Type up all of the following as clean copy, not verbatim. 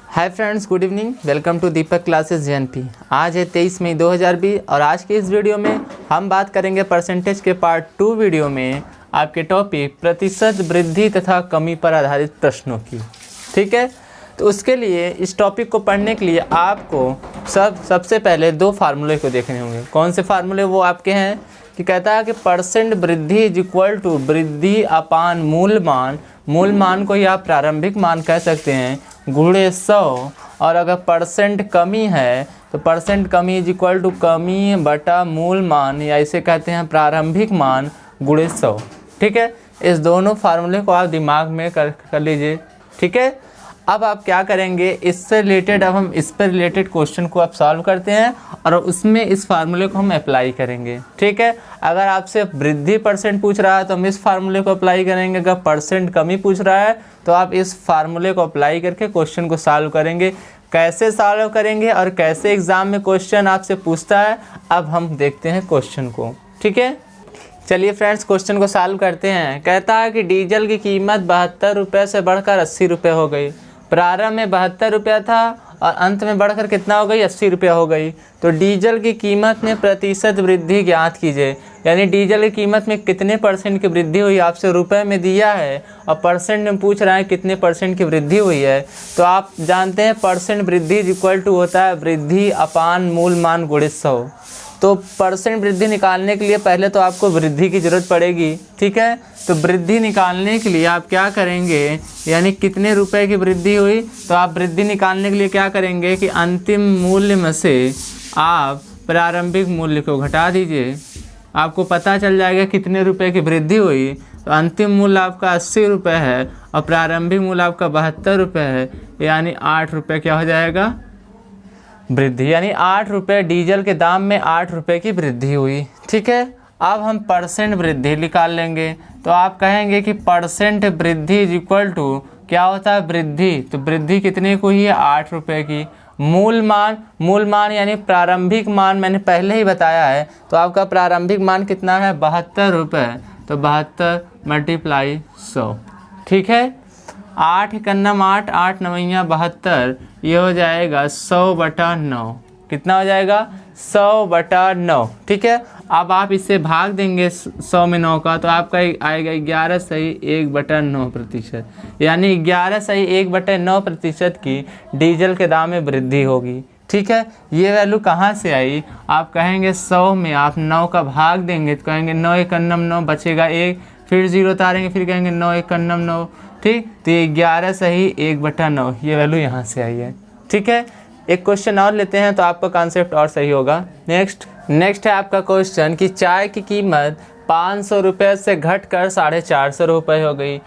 Hi friends, good evening. Welcome to Deepak classes JNP. आज है 23 मई 2020 और आज के इस वीडियो में हम बात करेंगे परसेंटेज के पार्ट 2 वीडियो में आपके टॉपिक प्रतिशत वृद्धि तथा कमी पर आधारित प्रश्नों की। ठीक है, तो उसके लिए इस टॉपिक को पढ़ने के लिए आपको सबसे पहले दो फार्मूले को देखने होंगे। कौन से फार्मूले? वो आपके हैं कि कहता है कि परसेंट वृद्धि इज इक्वल टू वृद्धि अपान मूल मान। मूल मान को ही आप प्रारंभिक मान कह सकते हैं गुणे 100, और अगर परसेंट कमी है तो परसेंट कमी इज इक्वल टू कमी बटा मूल मान, या इसे कहते हैं प्रारंभिक मान गुणे 100। ठीक है, इस दोनों फार्मूले को आप दिमाग में कर लीजिए। ठीक है, अब आप क्या करेंगे, इससे रिलेटेड अब हम इस पर रिलेटेड क्वेश्चन को आप सॉल्व करते हैं और उसमें इस फार्मूले को हम अप्लाई करेंगे। ठीक है, अगर आपसे वृद्धि परसेंट पूछ रहा है तो हम इस फार्मूले को अप्लाई करेंगे। अगर परसेंट कमी पूछ रहा है तो आप इस फार्मूले को अप्लाई करके क्वेश्चन को सॉल्व करेंगे। कैसे सॉल्व करेंगे और कैसे एग्जाम में क्वेश्चन आपसे पूछता है, अब हम देखते हैं क्वेश्चन को। ठीक है, चलिए फ्रेंड्स क्वेश्चन को सॉल्व करते हैं। कहता है कि डीजल की कीमत 72 रुपये से बढ़कर 80 रुपये हो गई। प्रारंभ में 72 रुपया था और अंत में बढ़कर कितना हो गई, 80 रुपया हो गई। तो डीजल की कीमत में प्रतिशत वृद्धि ज्ञात कीजिए। यानी डीजल की कीमत में कितने परसेंट की वृद्धि हुई, आपसे रुपए में दिया है और परसेंट में पूछ रहा है कितने परसेंट की वृद्धि हुई है। तो आप जानते हैं परसेंट वृद्धि इज इक्वल टू होता है वृद्धि अपान मूल मान गुणित 100। तो परसेंट वृद्धि निकालने के लिए पहले तो आपको वृद्धि की ज़रूरत पड़ेगी। ठीक है, तो वृद्धि निकालने के लिए आप क्या करेंगे, यानी कितने रुपए की वृद्धि हुई, तो आप वृद्धि निकालने के लिए क्या करेंगे कि अंतिम मूल्य में से आप प्रारंभिक मूल्य को घटा दीजिए। आपको पता चल जाएगा कितने रुपए की वृद्धि हुई। तो अंतिम मूल्य आपका 80 रुपये है और प्रारंभिक मूल्य आपका 72 रुपये है, यानी 8 रुपये क्या हो जाएगा, वृद्धि। यानी 8 रुपये डीजल के दाम में 8 रुपये की वृद्धि हुई। ठीक है, अब हम परसेंट वृद्धि निकाल लेंगे। तो आप कहेंगे कि परसेंट वृद्धि इज इक्वल टू क्या होता है, वृद्धि। तो वृद्धि कितने को ही है, 8 रुपये की। मूल मान यानी प्रारंभिक मान मैंने पहले ही बताया है। तो आपका प्रारंभिक मान कितना है, 72 रुपये। तो 72 मल्टीप्लाई 100। ठीक है, 8 एकन्नम 8, 8 नवैया 72, ये हो जाएगा 100/9। कितना हो जाएगा, 100/9। ठीक है, अब आप इससे भाग देंगे 100 में 9 का, तो आपका आएगा 11 सही 1/9%। यानी 11 सही 1/9% की डीजल के दाम में वृद्धि होगी। ठीक है, ये वैल्यू कहाँ से आई, आप कहेंगे 100 में आप 9 का भाग देंगे तो कहेंगे 9 एकन्नम 9, बचेगा 1, फिर 0 उतारेंगे, फिर कहेंगे 9 एकन्नम 9। ठीक, तो ये 11 सही 1/9, ये वैल्यू यहाँ से आई है। ठीक है, एक क्वेश्चन और लेते हैं तो आपका कॉन्सेप्ट और सही होगा। नेक्स्ट है आपका क्वेश्चन कि चाय की कीमत 500 रुपये से घटकर 450 रुपये हो गई।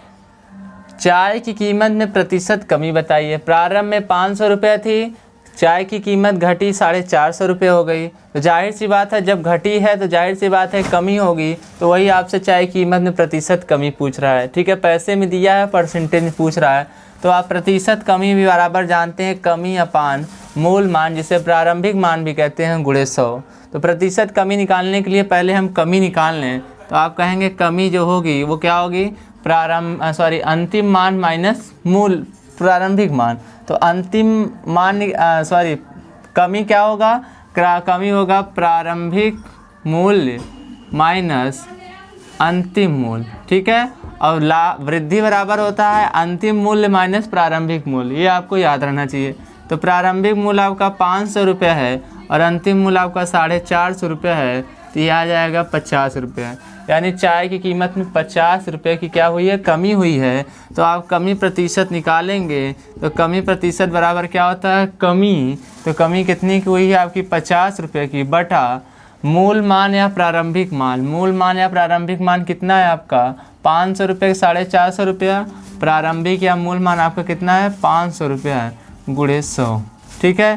चाय की कीमत में प्रतिशत कमी बताइए। प्रारंभ में 500 रुपये थी, चाय की कीमत घटी 450 रुपये हो गई। तो जाहिर सी बात है जब घटी है तो जाहिर सी बात है कमी होगी। तो वही आपसे चाय की कीमत में प्रतिशत कमी पूछ रहा है। ठीक है, पैसे में दिया है, परसेंटेज में पूछ रहा है। तो आप प्रतिशत कमी भी बराबर जानते हैं कमी अपान मूल मान, जिसे प्रारंभिक मान भी कहते हैं, गुणे 100। तो प्रतिशत कमी निकालने के लिए पहले हम कमी निकाल लें। तो आप कहेंगे कमी जो होगी वो क्या होगी, अंतिम मान माइनस मूल प्रारंभिक मान। तो अंतिम मान कमी क्या होगा, कमी होगा प्रारंभिक मूल्य माइनस अंतिम मूल्य। ठीक है, और वृद्धि बराबर होता है अंतिम मूल्य माइनस प्रारंभिक मूल्य, ये आपको याद रहना चाहिए। तो प्रारंभिक मूल्य आपका 500 रुपये है और अंतिम मूल्य आपका 450 रुपये है, तो ये आ जाएगा 50 रुपये। यानी चाय की कीमत में 50 रुपये की क्या हुई है, कमी हुई है। तो आप कमी प्रतिशत निकालेंगे तो कमी प्रतिशत बराबर क्या होता है, कमी। तो कमी कितनी की हुई है आपकी, 50 रुपये की, बटा मूल मान या प्रारंभिक मान। मूल मान या प्रारंभिक मान कितना है आपका, 500 रुपये, 450 रुपया। प्रारंभिक या मूल मान आपका कितना है, 500 रुपया है, गुणे 100। ठीक है,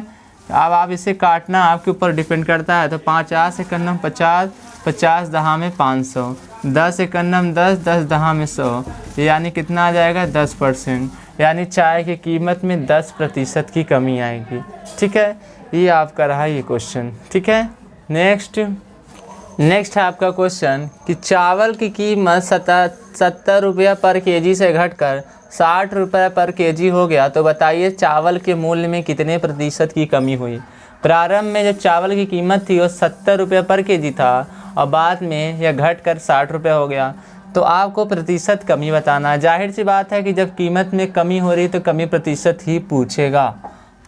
अब आप इसे काटना आपके ऊपर डिपेंड करता है। तो 50 एकन्नम 50, 50 दहा में 500, 10 एकन्नम 10, 10 दहा में 100, यानी कितना आ जाएगा, 10%। यानी चाय की कीमत में 10% की कमी आएगी। ठीक है, ये आपका रहा ये क्वेश्चन। ठीक है, नेक्स्ट है आपका क्वेश्चन कि चावल की कीमत 70 रुपया पर केजी से घटकर 60 रुपये पर केजी हो गया, तो बताइए चावल के मूल्य में कितने प्रतिशत की कमी हुई। प्रारंभ में जो चावल की कीमत थी वो 70 रुपये पर केजी था और बाद में यह घटकर 60 रुपये हो गया। तो आपको प्रतिशत कमी बताना है। जाहिर सी बात है कि जब कीमत में कमी हो रही तो कमी प्रतिशत ही पूछेगा।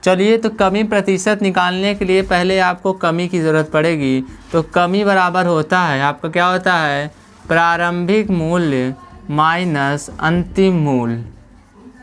चलिए, तो कमी प्रतिशत निकालने के लिए पहले आपको कमी की ज़रूरत पड़ेगी। तो कमी बराबर होता है, आपका क्या होता है, प्रारंभिक मूल्य माइनस अंतिम मूल्य।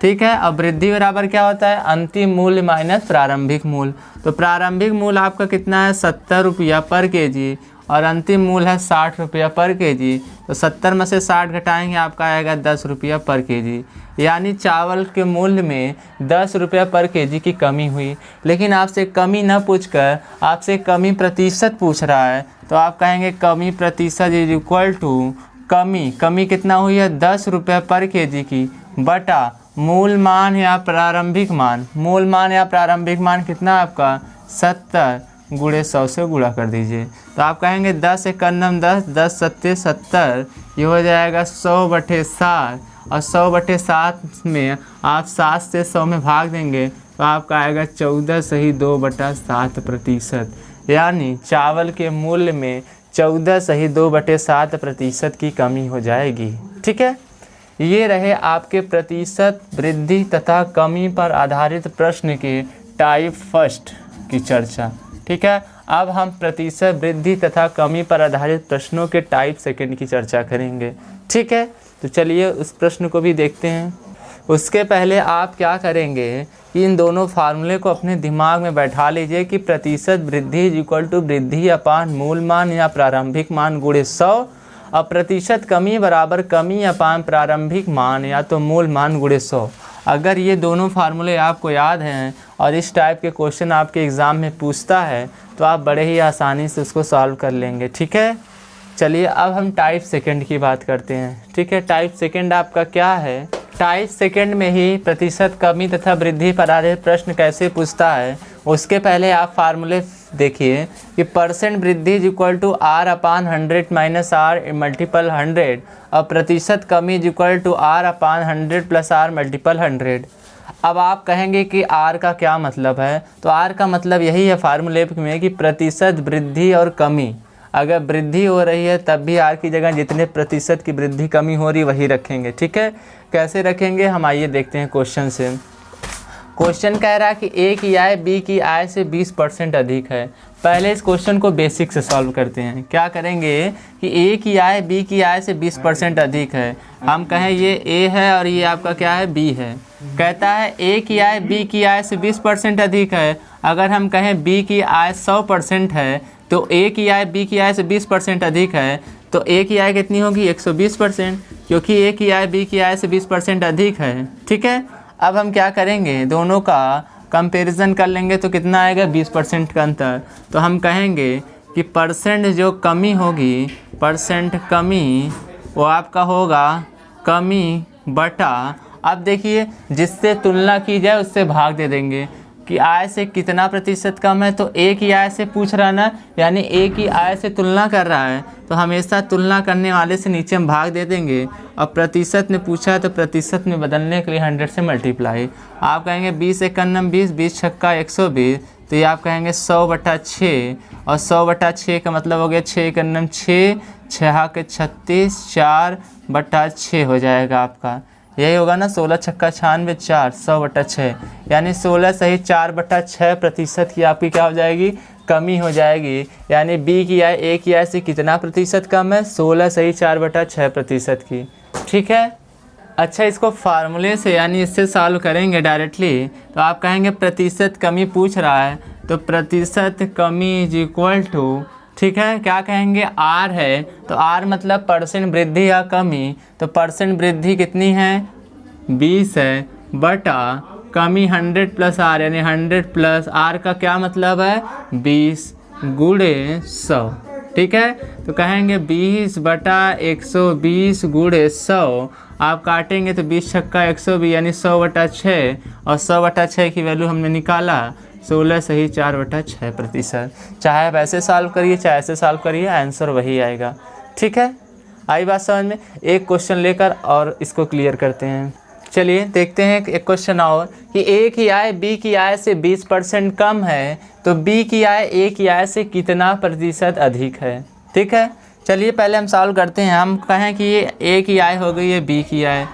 ठीक है। अब वृद्धि बराबर क्या होता है, अंतिम मूल्य माइनस प्रारंभिक मूल्य। तो प्रारंभिक मूल्य आपका कितना है, 70 रुपया पर केजी और अंतिम मूल्य है 60 रुपया पर केजी। तो 70 में से 60 घटाएंगे, आपका आएगा 10 रुपया पर केजी। यानी चावल के मूल्य में 10 रुपया पर केजी की कमी हुई। लेकिन आपसे कमी न पूछकर आपसे कमी प्रतिशत पूछ रहा है, तो आप कहेंगे कमी प्रतिशत इज इक्वल टू कमी कितना हुई है, 10 रुपये पर केजी की बटा मूल मान या प्रारंभिक मान। मूल मान या प्रारंभिक मान कितना आपका 70 गुणे 100 से गुणा कर दीजिए। तो आप कहेंगे 10 एकन्नम 10, 10 सत्ते 70, ये हो जाएगा 100/7 और 100/7 में आप 7 से 100 में भाग देंगे तो आपका आएगा 14/2/7%। यानी चावल के मूल्य में 14/2/7% की कमी हो जाएगी। ठीक है। ये रहे आपके प्रतिशत वृद्धि तथा कमी पर आधारित प्रश्न के टाइप फर्स्ट की चर्चा। ठीक है। अब हम प्रतिशत वृद्धि तथा कमी पर आधारित प्रश्नों के टाइप सेकंड की चर्चा करेंगे। ठीक है। तो चलिए उस प्रश्न को भी देखते हैं। उसके पहले आप क्या करेंगे कि इन दोनों फार्मूले को अपने दिमाग में बैठा लीजिए कि प्रतिशत वृद्धि इज इक्वल टू वृद्धि अपान मूल मान या प्रारंभिक मान गुणे 100 और प्रतिशत कमी बराबर कमी अपान प्रारंभिक मान या तो मूल मान गुणे 100। अगर ये दोनों फार्मूले आपको याद हैं और इस टाइप के क्वेश्चन आपके एग्ज़ाम में पूछता है तो आप बड़े ही आसानी से उसको सॉल्व कर लेंगे। ठीक है। चलिए अब हम टाइप सेकंड की बात करते हैं। ठीक है। टाइप सेकंड आपका क्या है, टाइप सेकंड में ही प्रतिशत कमी तथा वृद्धि पर आधारित प्रश्न कैसे पूछता है उसके पहले आप फार्मूले देखिए कि परसेंट वृद्धि is equal to R upon 100 minus R multiple 100 और प्रतिशत कमी is equal to R upon 100 plus R multiple 100। अब आप कहेंगे कि R का क्या मतलब है, तो R का मतलब यही है फार्मूले में कि प्रतिशत वृद्धि और कमी। अगर वृद्धि हो रही है तब भी R की जगह जितने प्रतिशत की वृद्धि कमी हो रही वही रखेंगे। ठीक है। कैसे रखेंगे हम आइए देखते हैं क्वेश्चन से। क्वेश्चन कह रहा है कि A की आय B की आय से 20% अधिक है। पहले इस क्वेश्चन को बेसिक से सॉल्व करते हैं। क्या करेंगे कि A की आय B की आय से 20% अधिक है। हम कहें ये A है और ये आपका क्या है, B है। कहता है A की आय B की आय से 20% अधिक है। अगर हम कहें B की आय 100% है तो A की आय B की आय से 20% अधिक है, तो A की आय कितनी होगी, 120%, क्योंकि A की आय B की आय से 20% अधिक है। ठीक है। अब हम क्या करेंगे, दोनों का कंपैरिजन कर लेंगे तो कितना आएगा, 20% का अंतर। तो हम कहेंगे कि परसेंट जो कमी होगी, परसेंट कमी वो आपका होगा कमी बटा, अब देखिए जिससे तुलना की जाए उससे भाग दे देंगे कि आय से कितना प्रतिशत कम है। तो A की आय से पूछ रहा ना, यानी A की आय से तुलना कर रहा है तो हमेशा तुलना करने वाले से नीचे हम भाग दे देंगे। और प्रतिशत में पूछा है तो प्रतिशत में बदलने के लिए 100 से मल्टीप्लाई। आप कहेंगे 20 एकन्नम 20, 20 छक्का 120, तो ये आप कहेंगे 100/6 और 100/6 का मतलब हो गया 6 एकन्नम 6, 6 के 36, 4/6 हो जाएगा आपका। यही होगा ना, 16 छक्का 96 4, 100/6, यानी 16 सही 4/6% की आपकी क्या हो जाएगी, कमी हो जाएगी। यानी B की आय A की आय से कितना प्रतिशत कम है, 16 सही 4/6% की। ठीक है। अच्छा, इसको फार्मूले से यानी इससे सॉल्व करेंगे डायरेक्टली, तो आप कहेंगे प्रतिशत कमी पूछ रहा है तो प्रतिशत कमी इज इक्वल टू, ठीक है, क्या कहेंगे, R है तो R मतलब परसेंट वृद्धि या कमी, तो परसेंट वृद्धि कितनी है, 20 है, बटा कमी 100 प्लस R यानी 100 प्लस R का क्या मतलब है, 20 गुणे 100। ठीक है। तो कहेंगे 20/120 गुणे 100, आप काटेंगे तो 20 छक्का 120 यानी 100/6, और 100/6 की वैल्यू हमने निकाला 16 सही 4/6%। चाहे आप ऐसे सॉल्व करिए चाहे ऐसे सॉल्व करिए, आंसर वही आएगा। ठीक है। आई बात समझ में। एक क्वेश्चन लेकर और इसको क्लियर करते हैं। चलिए देखते हैं एक क्वेश्चन और कि ए की आय बी की आय से 20% कम है तो बी की आय ए की आय से कितना प्रतिशत अधिक है। ठीक है, चलिए पहले हम सॉल्व करते हैं। हम कहें कि ये ए की आय हो गई है बी की आय।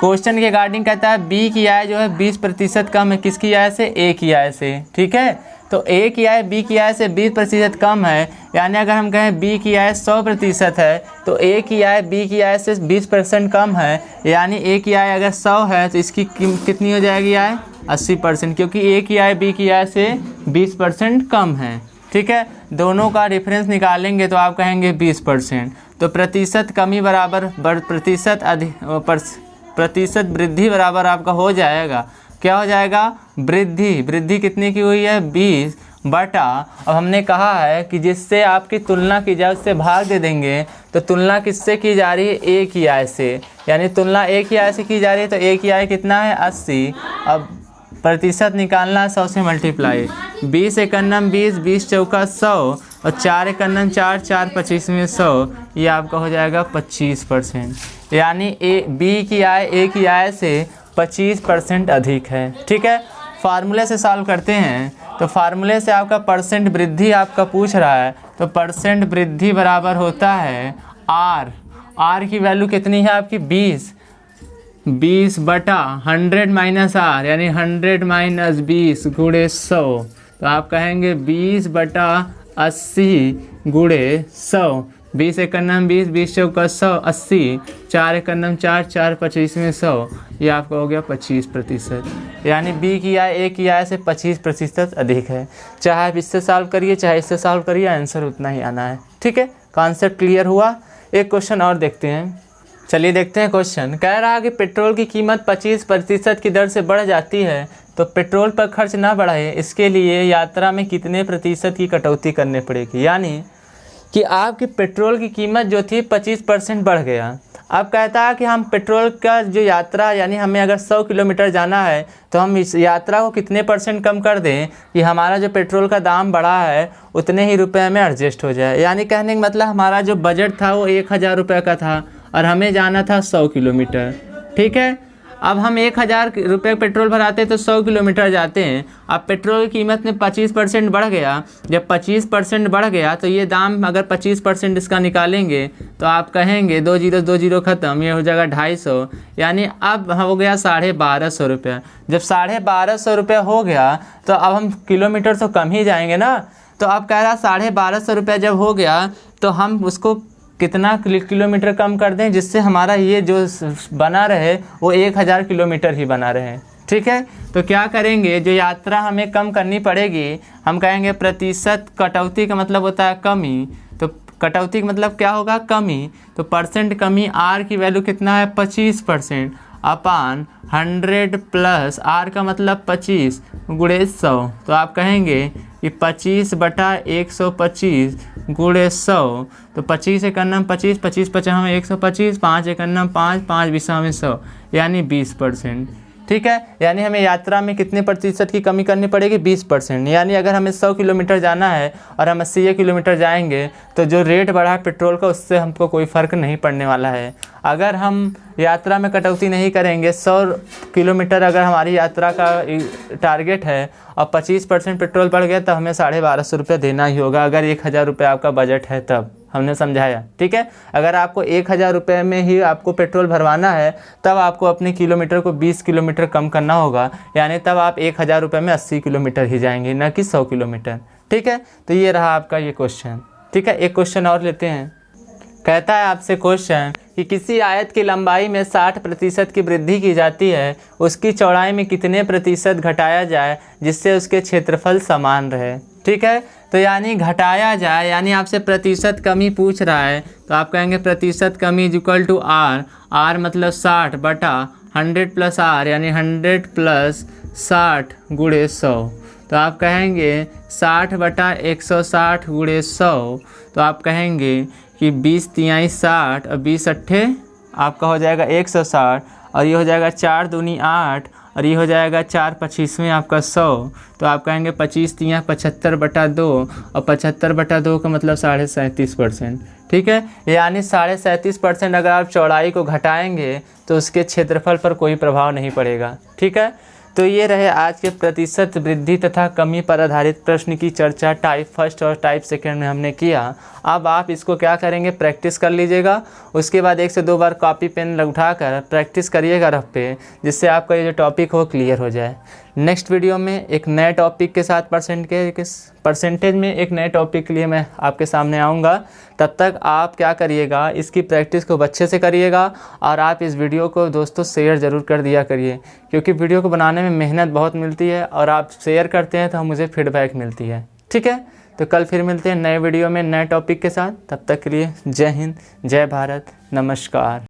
क्वेश्चन के अकॉर्डिंग कहता है बी की आय जो है 20% कम है किसकी आय से, ए की आय से। ठीक है, तो ए की आय बी की आय से 20% कम है, यानी अगर हम कहें बी की आय 100% है तो ए की आय बी की आय से 20% कम है, यानी ए की आय अगर 100 है तो इसकी कितनी हो जाएगी आय, 80%, क्योंकि ए की आय बी की आय से 20% कम है। ठीक है, दोनों का डिफरेंस निकालेंगे तो आप कहेंगे 20%। तो प्रतिशत कमी बराबर प्रतिशत वृद्धि बराबर आपका हो जाएगा, क्या हो जाएगा, वृद्धि कितनी की हुई है, 20 बटा, अब हमने कहा है कि जिससे आपकी तुलना की जाए उससे भाग दे देंगे, तो तुलना किससे की जा रही है, ए की आय से, यानी तुलना ए की आय से की जा रही है तो ए की आय कितना है 80। अब प्रतिशत निकालना है 100 से मल्टीप्लाई, 20 एकन्नम 20, 20 चौका 100 और 4 एकन्नम 4, 4 25 में 100, ये आपका हो जाएगा 25%, यानी बी की आय ए की आय से 25% अधिक है। ठीक है, फार्मूले से सॉल्व करते हैं। तो फार्मूले से आपका परसेंट वृद्धि आपका पूछ रहा है, तो परसेंट वृद्धि बराबर होता है आर की वैल्यू कितनी है आपकी 20 बटा 100 माइनस आर, यानी 100 माइनस 20 गुणे 100, तो आप कहेंगे 20 बटा 80 गुणे 100, 20 एकन्नम 20, 20 चौका 100, 80, 4 एकन्नम 4, 4 25 में 100, ये आपका हो गया 25%, यानी बी की आय ए की आय से 25% अधिक है। चाहे आप इससे सॉल्व करिए चाहे इससे सॉल्व करिए, आंसर उतना ही आना है। ठीक है, कॉन्सेप्ट क्लियर हुआ। एक क्वेश्चन और देखते हैं। चलिए देखते हैं क्वेश्चन। कह रहा है कि पेट्रोल की कीमत 25% की दर से बढ़ जाती है तो पेट्रोल पर खर्च ना बढ़े, इसके लिए यात्रा में कितने प्रतिशत की कटौती करनी पड़ेगी। यानी कि आपकी पेट्रोल की कीमत जो थी 25% बढ़ गया। अब कहता है कि हम पेट्रोल का जो यात्रा, यानी हमें अगर 100 किलोमीटर जाना है तो हम इस यात्रा को कितने % कम कर दें कि हमारा जो पेट्रोल का दाम बढ़ा है उतने ही रुपए में एडजस्ट हो जाए। यानी कहने का मतलब हमारा जो बजट था वो 1000 रुपये का था और हमें जाना था 100 किलोमीटर। ठीक है, अब हम 1000 रुपये पेट्रोल भराते तो 100 किलोमीटर जाते हैं। अब पेट्रोल की कीमत में 25% बढ़ गया। जब 25% बढ़ गया तो ये दाम अगर 25% इसका निकालेंगे तो आप कहेंगे 2 जीरो 2 जीरो ख़त्म, ये हो जाएगा 250, यानी अब हो गया 1250 रुपये। जब 1250 रुपये हो गया तो अब हम किलोमीटर तो कम ही जाएंगे ना। तो अब कह रहा 1250 रुपये जब हो गया तो हम उसको कितना किलोमीटर कम कर दें जिससे हमारा ये जो बना रहे वो 1000 किलोमीटर ही बना रहे। ठीक है, तो क्या करेंगे, जो यात्रा हमें कम करनी पड़ेगी हम कहेंगे प्रतिशत कटौती का मतलब होता है कमी, तो कटौती का मतलब क्या होगा, कमी। तो परसेंट कमी आर की वैल्यू कितना है 25% अपान 100 प्लस आर का मतलब 25 गुणे 100, तो आप कहेंगे कि 25 बटा 125 गुणे 100, तो 25 एकन्नम 25, 25 50 में 125, 5 एकन्नम 5, 5 20 में 100, यानी 20%। ठीक है, यानी हमें यात्रा में कितने प्रतिशत की कमी करनी पड़ेगी, 20%। यानी अगर हमें 100 किलोमीटर जाना है और हम 80 किलोमीटर जाएंगे तो जो रेट बढ़ा है पेट्रोल का उससे हमको कोई फ़र्क नहीं पड़ने वाला है। अगर हम यात्रा में कटौती नहीं करेंगे, 100 किलोमीटर अगर हमारी यात्रा का टारगेट है और 25% पेट्रोल बढ़ गया तो हमें 1250 रुपये देना ही होगा, अगर 1000 रुपये आपका बजट है तब। हमने समझाया। ठीक है, अगर आपको 1000 रुपये में ही आपको पेट्रोल भरवाना है तब आपको अपने किलोमीटर को 20 किलोमीटर कम करना होगा, यानी तब आप 1000 रुपये में 80 किलोमीटर ही जाएंगे, न कि 100 किलोमीटर। ठीक है, तो ये रहा आपका ये क्वेश्चन। ठीक है, एक क्वेश्चन और लेते हैं। कहता है आपसे क्वेश्चन कि किसी आयत की लंबाई में 60% की वृद्धि की जाती है, उसकी चौड़ाई में कितने प्रतिशत घटाया जाए जिससे उसके क्षेत्रफल समान रहे। ठीक है, तो यानी घटाया जाए, यानी आपसे प्रतिशत कमी पूछ रहा है तो आप कहेंगे प्रतिशत कमी इज इक्वल टू आर मतलब 60 बटा 100 प्लस आर, यानी 100 प्लस 60 गुणे 100, तो आप कहेंगे 60 बटा 160 गुणे 100, तो आप कहेंगे कि 20 तिहाई 60 और 20 अट्ठे आपका हो जाएगा 160, और ये हो जाएगा 4 दूनी 8 और ये हो जाएगा 4 25 में आपका 100, तो आप कहेंगे 25 तिहाई 75 बटा 2 और 75 बटा 2 का मतलब 37.5%। ठीक है, यानी 37.5% अगर आप चौड़ाई को घटाएंगे तो उसके क्षेत्रफल पर कोई प्रभाव नहीं पड़ेगा। ठीक है, तो ये रहे आज के प्रतिशत वृद्धि तथा कमी पर आधारित प्रश्न की चर्चा टाइप फर्स्ट और टाइप सेकंड में हमने किया। अब आप इसको क्या करेंगे, प्रैक्टिस कर लीजिएगा। उसके बाद 1 से 2 बार कॉपी पेन उठाकर प्रैक्टिस करिएगा रफ पे, जिससे आपका ये जो टॉपिक हो क्लियर हो जाए। नेक्स्ट वीडियो में एक नए टॉपिक के साथ परसेंटेज में एक नए टॉपिक के लिए मैं आपके सामने आऊँगा। तब तक आप क्या करिएगा, इसकी प्रैक्टिस को अच्छे से करिएगा और आप इस वीडियो को दोस्तों शेयर ज़रूर कर दिया करिए, क्योंकि वीडियो को बनाने में मेहनत बहुत मिलती है और आप शेयर करते हैं तो मुझे फीडबैक मिलती है। ठीक है, तो कल फिर मिलते हैं नए वीडियो में नए टॉपिक के साथ। तब तक के लिए जय हिंद, जय भारत, नमस्कार।